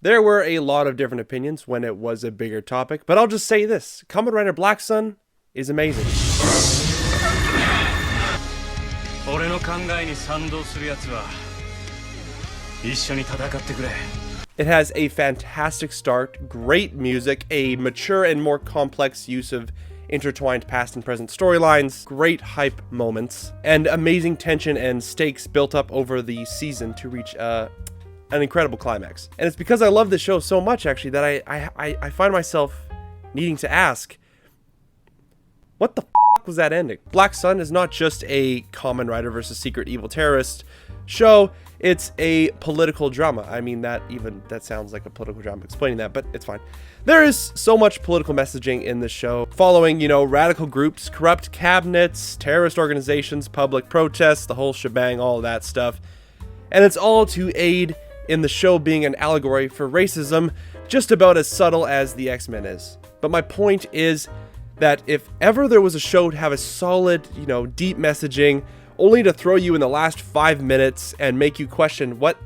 There were a lot of different opinions when it was a bigger topic, but I'll just say this. Kamen Rider Black Sun is amazing. It has a fantastic start, great music, a mature and more complex use of intertwined past and present storylines, great hype moments, and amazing tension and stakes built up over the season to reach an incredible climax. And it's because I love this show so much, actually, that I find myself needing to ask, what the f was that ending? Black Sun is not just a Kamen Rider versus Secret Evil Terrorist show, it's a political drama. I mean, that sounds like a political drama explaining that, but it's fine. There is so much political messaging in this show, following, radical groups, corrupt cabinets, terrorist organizations, public protests, the whole shebang, all of that stuff. And it's all to aid in the show being an allegory for racism, just about as subtle as the X-Men is. But my point is that if ever there was a show to have a solid, deep messaging, only to throw you in the last 5 minutes and make you question what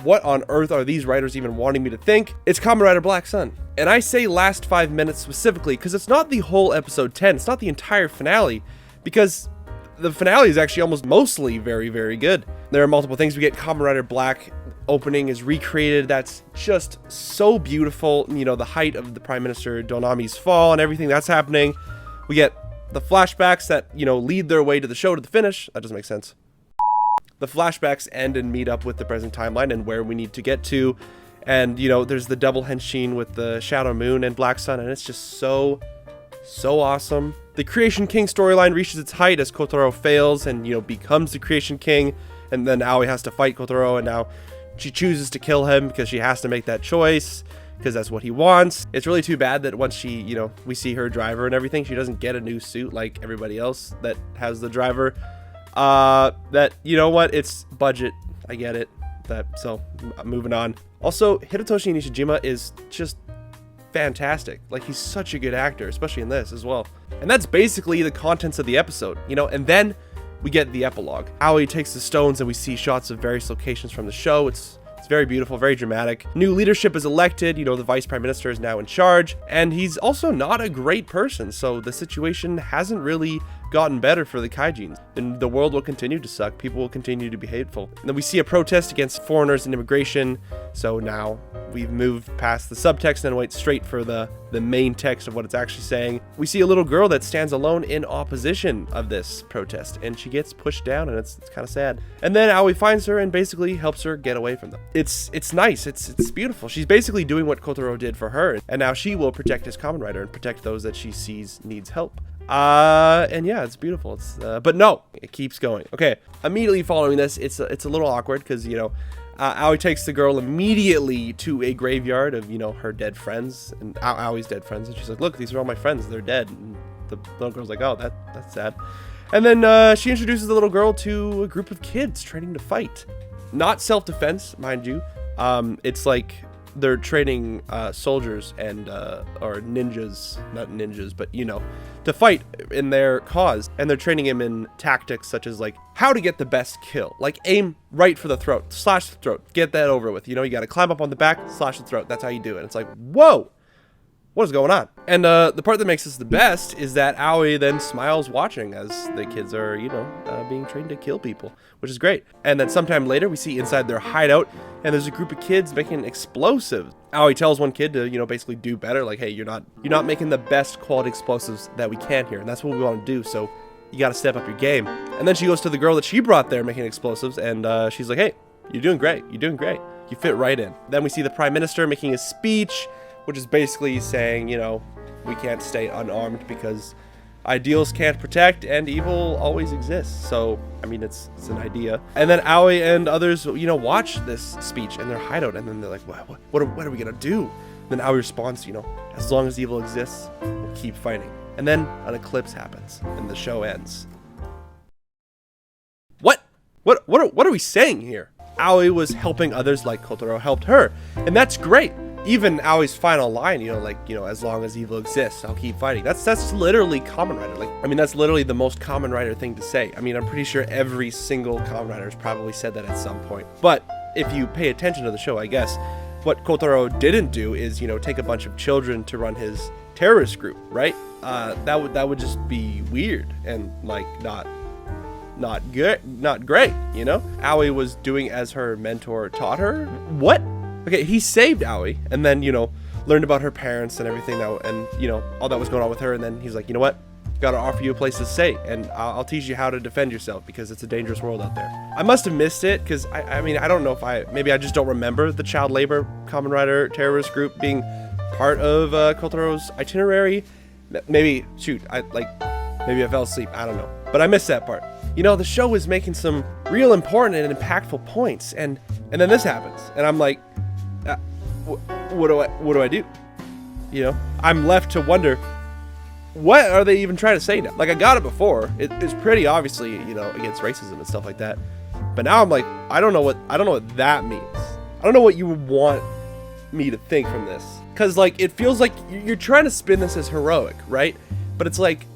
on earth are these writers even wanting me to think, it's Kamen Rider Black Sun. And I say last 5 minutes specifically because it's not the whole episode 10, it's not the entire finale, because the finale is actually almost mostly very, very good. There are multiple things. We get Kamen Rider Black opening is recreated. That's just so beautiful. The height of the Prime Minister Donami's fall and everything that's happening. We get the flashbacks that, lead their way to the show, to the finish. That doesn't make sense. The flashbacks end and meet up with the present timeline and where we need to get to. And, there's the double henshin with the Shadow Moon and Black Sun, and it's just so awesome. The Creation King storyline reaches its height as Kotaro fails and, becomes the Creation King, and then Aoi has to fight Kotaro, and now she chooses to kill him because she has to make that choice, because that's what he wants. It's really too bad that once she, we see her driver and everything, she doesn't get a new suit like everybody else that has the driver. It's budget. I get it. So moving on. Also, Hitotoshi Nishijima is just fantastic. Like, he's such a good actor, especially in this as well. And that's basically the contents of the episode, and then we get the epilogue. Aoi takes the stones and we see shots of various locations from the show. It's very beautiful, very dramatic. New leadership is elected, the vice prime minister is now in charge, and he's also not a great person, so the situation hasn't really gotten better for the Kaijins, and the world will continue to suck. People will continue to be hateful. And then we see a protest against foreigners and immigration, so now we've moved past the subtext and went straight for the main text of what it's actually saying. We see a little girl that stands alone in opposition of this protest, and she gets pushed down, and it's kind of sad. And then Aoi finds her and basically helps her get away from them. It's nice, it's beautiful. She's basically doing what Kotaro did for her, and now she will protect his Kamen Rider and protect those that she sees needs help. And yeah, it's beautiful. But no, it keeps going. Okay, immediately following this, it's a little awkward because, Aoi takes the girl immediately to a graveyard of, her dead friends, and Aoi's dead friends, and she's like, look, these are all my friends, they're dead. And the little girl's like, oh, that's sad. And then she introduces the little girl to a group of kids training to fight. Not self-defense, mind you. It's like they're training soldiers and or ninjas, not ninjas, but to fight in their cause. And they're training him in tactics such as like how to get the best kill, like aim right for the throat, slash the throat, get that over with. You got to climb up on the back, slash the throat. That's how you do it. It's like, whoa, what is going on? And the part that makes this the best is that Aoi then smiles watching as the kids are, being trained to kill people, which is great. And then sometime later, we see inside their hideout, and there's a group of kids making explosives. Aoi tells one kid to, basically do better. Like, hey, you're not making the best quality explosives that we can here, and that's what we want to do. So you got to step up your game. And then she goes to the girl that she brought there making explosives, and she's like, hey, you're doing great. You're doing great. You fit right in. Then we see the prime minister making a speech, which is basically saying, we can't stay unarmed because ideals can't protect and evil always exists. So, I mean, it's an idea. And then Aoi and others, watch this speech in their hideout, and then they're like, what are we gonna do? And then Aoi responds, as long as evil exists, we'll keep fighting. And then an eclipse happens, and the show ends. What are we saying here? Aoi was helping others like Kotaro helped her, and that's great. Even Aoi's final line, as long as evil exists, I'll keep fighting. That's literally Kamen Rider. That's literally the most Kamen Rider thing to say. I'm pretty sure every single Kamen Rider has probably said that at some point. But if you pay attention to the show, I guess, what Kotaro didn't do is, you know, take a bunch of children to run his terrorist group, right? That would just be weird and like not great, you know? Aoi was doing as her mentor taught her. What? Okay, he saved Aoi and then, you know, learned about her parents and everything that, and you know, all that was going on with her, and then he's like, you know what? Gotta offer you a place to stay, and I'll teach you how to defend yourself because it's a dangerous world out there. I must have missed it because I mean, I don't know if maybe I just don't remember the child labor Kamen Rider terrorist group being part of Kotaro's itinerary. Maybe, shoot, maybe I fell asleep. I don't know, but I missed that part. You know, the show is making some real important and impactful points, and then this happens, and I'm like, what do I do? You know, I'm left to wonder, what are they even trying to say now? Like, I got it before. It's pretty obviously, you know, against racism and stuff like that. But now I'm like, I don't know what that means. I don't know what you would want me to think from this. Cause like, it feels like you're trying to spin this as heroic, right? But it's like,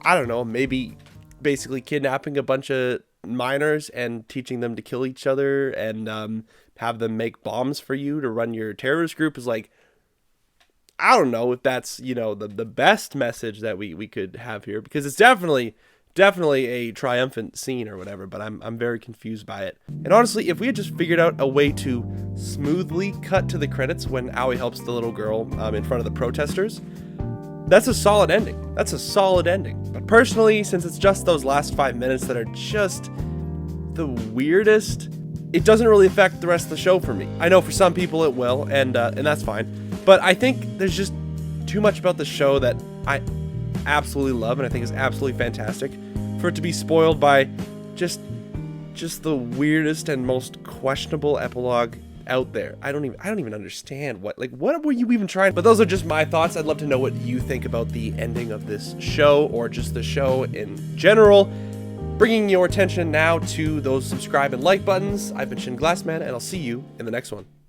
I don't know, maybe basically kidnapping a bunch of minors and teaching them to kill each other and have them make bombs for you to run your terrorist group is like, I don't know if that's, you know, the best message that we could have here, because it's definitely a triumphant scene or whatever, but I'm very confused by it. And honestly, if we had just figured out a way to smoothly cut to the credits when Aoi helps the little girl in front of the protesters, that's a solid ending. But personally, since it's just those last 5 minutes that are just the weirdest, it doesn't really affect the rest of the show for me. I know for some people it will, and that's fine. But I think there's just too much about the show that I absolutely love and I think is absolutely fantastic for it to be spoiled by just the weirdest and most questionable epilogue out there. I don't even understand what were you even trying? But those are just my thoughts. I'd love to know what you think about the ending of this show or just the show in general. Bringing your attention now to those subscribe and like buttons. I've been Shin Glassman, and I'll see you in the next one.